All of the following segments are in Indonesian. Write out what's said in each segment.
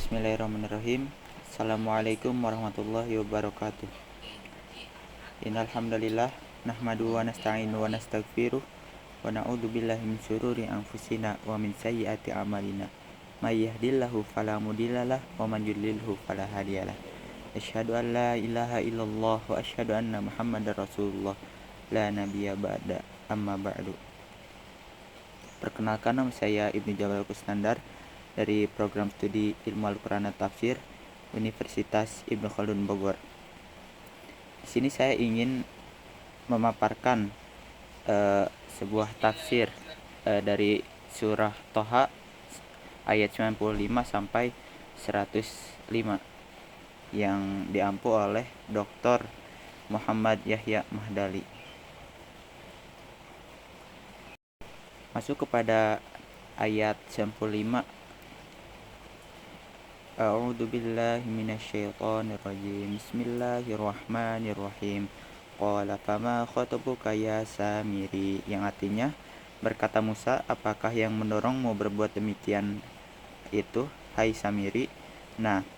Bismillahirrahmanirrahim. Assalamualaikum warahmatullahi wabarakatuh. Innal hamdalillah nahmaduhu wa nasta'inu wa nastaghfiruh wa na'udzu billahi min syururi anfusina wa min sayyiati a'malina. May yahdihillahu fala mudhillalah wa man yudlilhu fala hadiyalah. Asyhadu an la ilaha illallah wa asyhadu anna Muhammadar Rasulullah la nabiyya ba'da amma ba'du. Perkenalkan, nama saya Ibnu Jabal Kusnandar dari program studi Ilmu Al-Quran dan Tafsir Universitas Ibnu Khaldun Bogor. Di sini saya ingin memaparkan sebuah tafsir dari surah Toha ayat 95 sampai 105 yang diampu oleh Dr. Muhammad Yahya Mahdali. Masuk kepada ayat 95. A'udzu billahi minasyaitonir rajim. Bismillahirrahmanirrahim. Qala fama khatabuka ya Samiri, yang artinya, berkata Musa, apakah yang mendorongmu berbuat demikian itu, hai Samiri? Nah,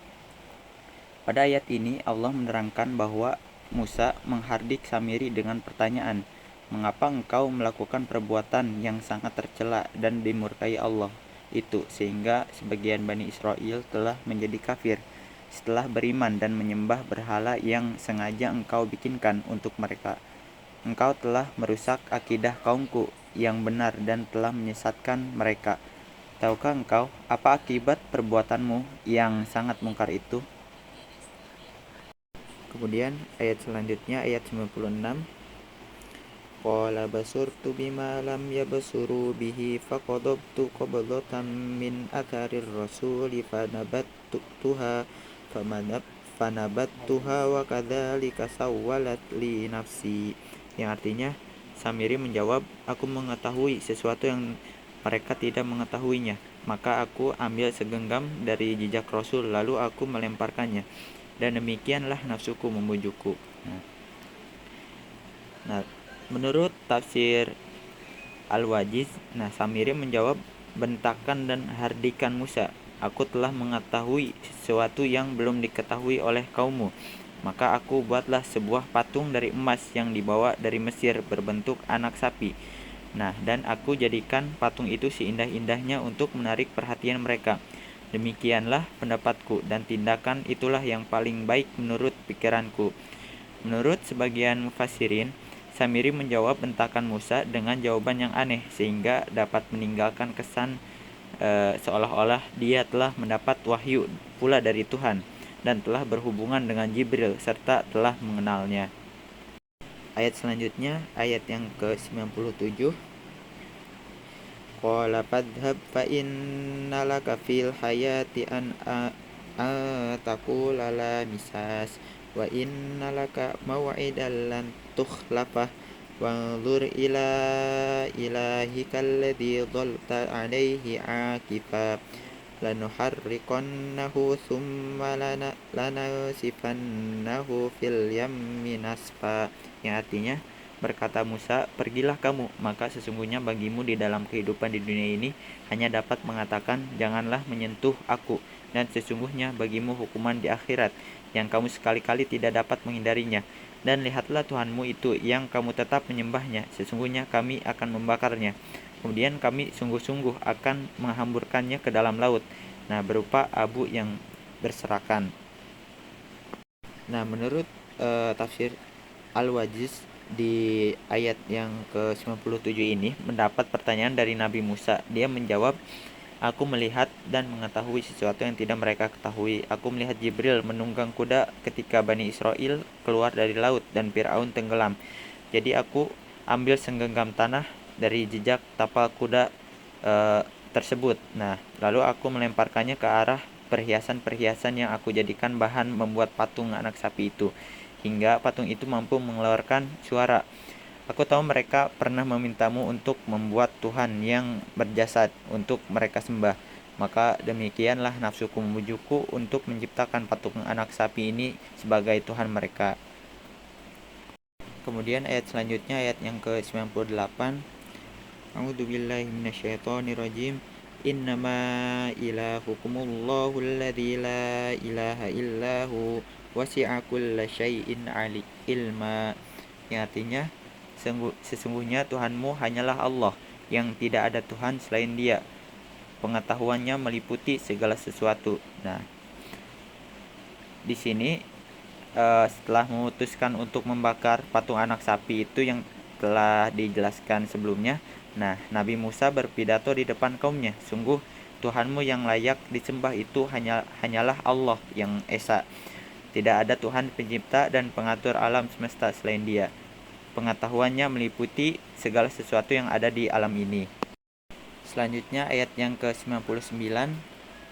pada ayat ini Allah menerangkan bahwa Musa menghardik Samiri dengan pertanyaan, mengapa engkau melakukan perbuatan yang sangat tercela dan dimurkai Allah itu, sehingga sebagian Bani Israel telah menjadi kafir setelah beriman dan menyembah berhala yang sengaja engkau bikinkan untuk mereka. Engkau telah merusak akidah kaumku yang benar dan telah menyesatkan mereka. Tahukah engkau apa akibat perbuatanmu yang sangat mungkar itu? Kemudian ayat selanjutnya, ayat 96. Qala basurtu bima lam yabsuru bihi faqadabtu qabdatan min atharir rasuli fanabattuha wa kadzalika sawwalat li nafsi, yang artinya, Samiri menjawab, aku mengetahui sesuatu yang mereka tidak mengetahuinya, maka aku ambil segenggam dari jejak Rasul lalu aku melemparkannya, dan demikianlah nafsuku membujukku. Nah, menurut tafsir Al-Wajiz, Samiri menjawab, bentakan dan hardikan Musa, aku telah mengetahui sesuatu yang belum diketahui oleh kaummu, maka aku buatlah sebuah patung dari emas yang dibawa dari Mesir berbentuk anak sapi. Dan aku jadikan patung itu seindah-indahnya untuk menarik perhatian mereka. Demikianlah pendapatku, dan tindakan itulah yang paling baik menurut pikiranku. Menurut sebagian mufassirin, Samiri menjawab bentakan Musa dengan jawaban yang aneh, sehingga dapat meninggalkan kesan seolah-olah dia telah mendapat wahyu pula dari Tuhan dan telah berhubungan dengan Jibril serta telah mengenalnya. Ayat selanjutnya, ayat yang ke-97. Qala fadhhab fa inna laka fil hayati an taqula la misas wa inna laka maw'idan lan tukhlafah wanzur ila ilahika alladhi dhalta alaihi akifa lanuharriqannahu thumma lanasifannahu fil yammi nasfa, yang artinya, berkata Musa, pergilah kamu, maka sesungguhnya bagimu di dalam kehidupan di dunia ini hanya dapat mengatakan, janganlah menyentuh aku, dan sesungguhnya bagimu hukuman di akhirat yang kamu sekali-kali tidak dapat menghindarinya. Dan lihatlah Tuhanmu itu yang kamu tetap menyembahnya, sesungguhnya kami akan membakarnya, kemudian kami sungguh-sungguh akan menghamburkannya ke dalam laut, berupa abu yang berserakan. Menurut tafsir Al-Wajiz, di ayat yang ke-97 ini mendapat pertanyaan dari Nabi Musa. Dia menjawab, aku melihat dan mengetahui sesuatu yang tidak mereka ketahui. Aku melihat Jibril menunggang kuda ketika Bani Israel keluar dari laut dan Fir'aun tenggelam. Jadi aku ambil segenggam tanah dari jejak tapal kuda tersebut. Lalu aku melemparkannya ke arah perhiasan-perhiasan yang aku jadikan bahan membuat patung anak sapi itu, hingga patung itu mampu mengeluarkan suara. Aku tahu mereka pernah memintamu untuk membuat Tuhan yang berjasad untuk mereka sembah, maka demikianlah nafsuku membujukku untuk menciptakan patung anak sapi ini sebagai Tuhan mereka. Kemudian ayat selanjutnya, ayat yang ke-98. A'udzubillahi minasyaitonirrajim. Innama ilahukumullahu alladzi la ilaha illahu wasi'a kulla syai'in ilma. Yang artinya sesungguhnya Tuhanmu hanyalah Allah yang tidak ada Tuhan selain Dia. Pengetahuannya meliputi segala sesuatu. Nah, di sini setelah memutuskan untuk membakar patung anak sapi itu yang telah dijelaskan sebelumnya, nah Nabi Musa berpidato di depan kaumnya, sungguh Tuhanmu yang layak disembah itu hanyalah Allah yang esa. Tidak ada Tuhan pencipta dan pengatur alam semesta selain Dia. Pengetahuannya meliputi segala sesuatu yang ada di alam ini. Selanjutnya ayat yang ke-99.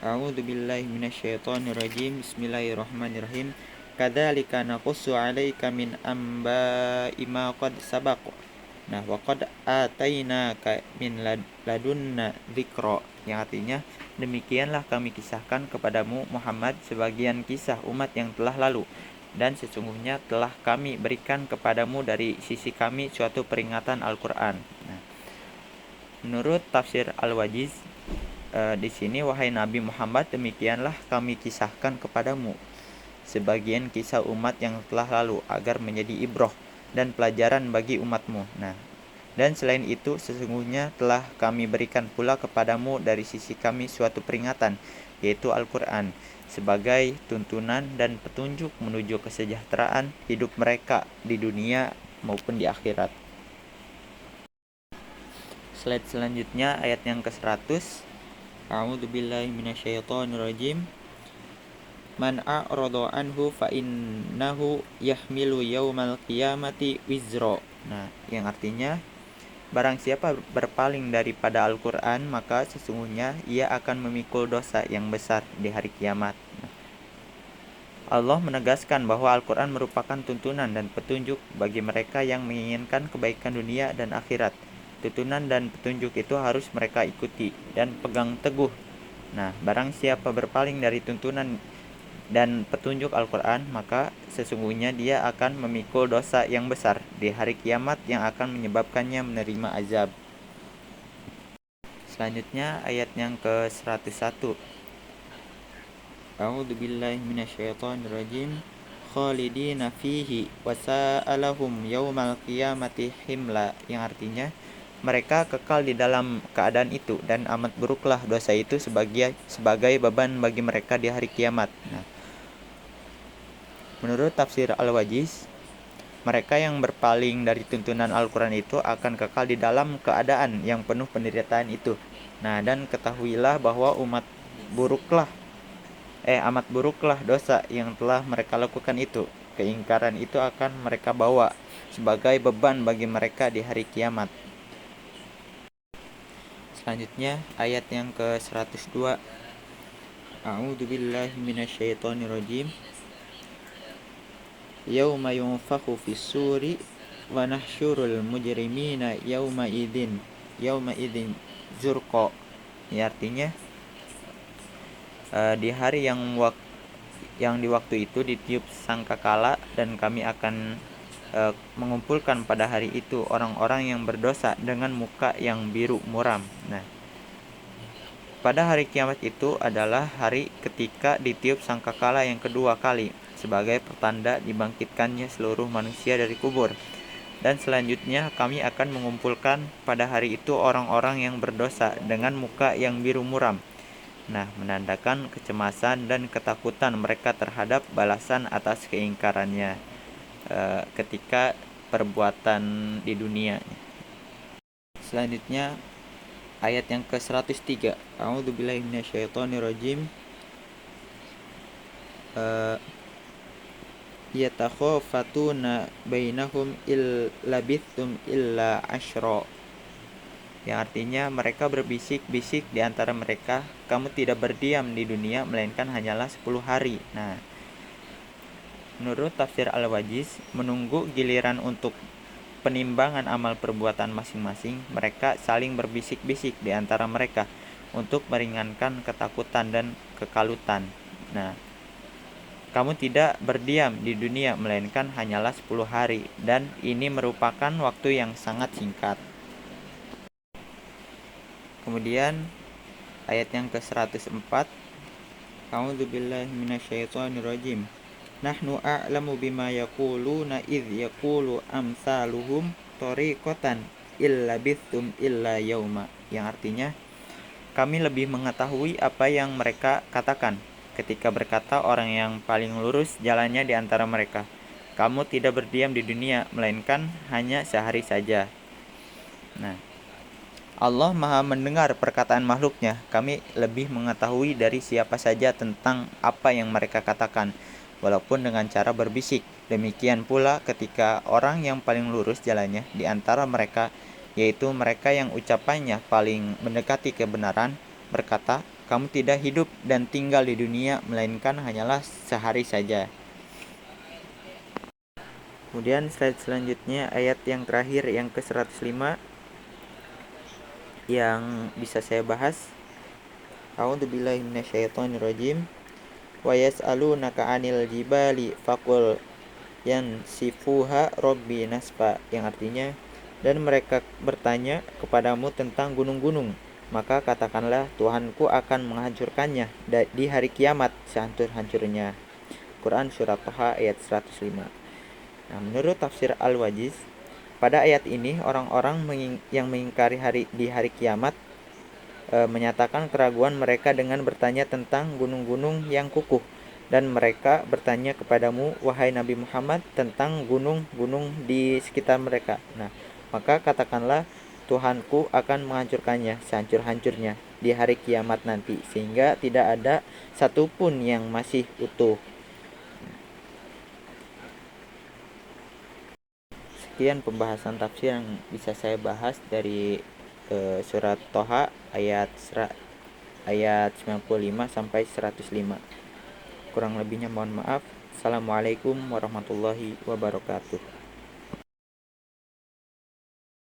A'udzubillahi minasyaitonirrajim. Bismillahirrahmanirrahim. Kadzalika naqussu 'alaika min amba'i ma qad sabaq. Nah, wa qad atainaka min ladunna dzikra. Yang artinya, demikianlah kami kisahkan kepadamu Muhammad sebagian kisah umat yang telah lalu, dan sesungguhnya telah kami berikan kepadamu dari sisi kami suatu peringatan Al-Qur'an. Nah, menurut tafsir Al-Wajiz, di sini wahai Nabi Muhammad, demikianlah kami kisahkan kepadamu sebagian kisah umat yang telah lalu agar menjadi ibroh dan pelajaran bagi umatmu. Nah, dan selain itu sesungguhnya telah kami berikan pula kepadamu dari sisi kami suatu peringatan, yaitu Al-Qur'an, sebagai tuntunan dan petunjuk menuju kesejahteraan hidup mereka di dunia maupun di akhirat. Slide selanjutnya ayat yang ke-100. A'udzubillahi minasyaitonirrajim. Man a'rada anhu fa innahu yahmilu yaumal qiyamati wizra. Nah, yang artinya barang siapa berpaling daripada Al-Qur'an, maka sesungguhnya ia akan memikul dosa yang besar di hari kiamat. Allah menegaskan bahwa Al-Qur'an merupakan tuntunan dan petunjuk bagi mereka yang menginginkan kebaikan dunia dan akhirat. Tuntunan dan petunjuk itu harus mereka ikuti dan pegang teguh. Nah, barang siapa berpaling dari tuntunan dan petunjuk Al-Qur'an, maka sesungguhnya dia akan memikul dosa yang besar di hari kiamat yang akan menyebabkannya menerima azab. Selanjutnya ayat yang ke-101. A'udzubillahi minasyaitonirrajim. Khalidina fihi wa sa'alahum yaumal qiyamati himla. Yang artinya mereka kekal di dalam keadaan itu dan amat buruklah dosa itu sebagai beban bagi mereka di hari kiamat. Nah, menurut tafsir Al-Wajiz, mereka yang berpaling dari tuntunan Al-Quran itu akan kekal di dalam keadaan yang penuh penderitaan itu. Nah, dan ketahuilah bahwa amat buruklah dosa yang telah mereka lakukan itu. Keingkaran itu akan mereka bawa sebagai beban bagi mereka di hari kiamat. Selanjutnya ayat yang ke-102. A'udzubillahi minasyaitonirrajim. Yauma yunfakhu fis-suri wa nahsyurul mujrimina yauma idzin zurqa. Ya, artinya di hari yang di waktu itu ditiup sangkakala, dan kami akan mengumpulkan pada hari itu orang-orang yang berdosa dengan muka yang biru muram. Nah, pada hari kiamat itu adalah hari ketika ditiup sangkakala yang kedua kali sebagai pertanda dibangkitkannya seluruh manusia dari kubur. Dan selanjutnya kami akan mengumpulkan pada hari itu orang-orang yang berdosa dengan muka yang biru muram. Nah, menandakan kecemasan dan ketakutan mereka terhadap balasan atas keingkarannya ketika perbuatan di dunia. Selanjutnya ayat yang ke-103. A'udzubillahi minasyaitonirrajim. Yatakhafatuna bainahum labithum illa asyra. Yang artinya mereka berbisik-bisik di antara mereka, kamu tidak berdiam di dunia melainkan hanyalah 10 hari. Nah, menurut tafsir Al-Wajiz, menunggu giliran untuk penimbangan amal perbuatan masing-masing, mereka saling berbisik-bisik di antara mereka untuk meringankan ketakutan dan kekalutan. Nah, kamu tidak berdiam di dunia melainkan hanyalah 10 hari, dan ini merupakan waktu yang sangat singkat. Kemudian ayat yang ke-104. A'udzubillahi minasyaitonirrajim. Nahnu a'lamu bima yaquluna idz yaqulu amsaluhum tariqatan illa bithum illa yauma, yang artinya kami lebih mengetahui apa yang mereka katakan ketika berkata orang yang paling lurus jalannya di antara mereka, kamu tidak berdiam di dunia melainkan hanya sehari saja. Nah, Allah Maha mendengar perkataan makhluknya. Kami lebih mengetahui dari siapa saja tentang apa yang mereka katakan, walaupun dengan cara berbisik. Demikian pula ketika orang yang paling lurus jalannya di antara mereka, yaitu mereka yang ucapannya paling mendekati kebenaran, berkata, kamu tidak hidup dan tinggal di dunia, melainkan hanyalah sehari saja. Kemudian slide selanjutnya, ayat yang terakhir yang ke-105 yang bisa saya bahas. A'udzubillahi minasyaitonirrajim. Wa yas'alunaka 'anil jibali faqul yansifuha rabbi nasfa, yang artinya dan mereka bertanya kepadamu tentang gunung-gunung, maka katakanlah Tuhanku akan menghancurkannya di hari kiamat sehancur-hancurnya. Quran Surat Thaha ayat 105. Nah, menurut tafsir Al-Wajiz, pada ayat ini orang-orang yang mengingkari di hari kiamat menyatakan keraguan mereka dengan bertanya tentang gunung-gunung yang kukuh, dan mereka bertanya kepadamu wahai Nabi Muhammad tentang gunung-gunung di sekitar mereka. Nah, maka katakanlah Tuhanku akan menghancurkannya sehancur-hancurnya di hari kiamat nanti, sehingga tidak ada satupun yang masih utuh. Sekian pembahasan tafsir yang bisa saya bahas dari surat Thaha ayat 95 sampai 105. Kurang lebihnya mohon maaf. Assalamualaikum warahmatullahi wabarakatuh.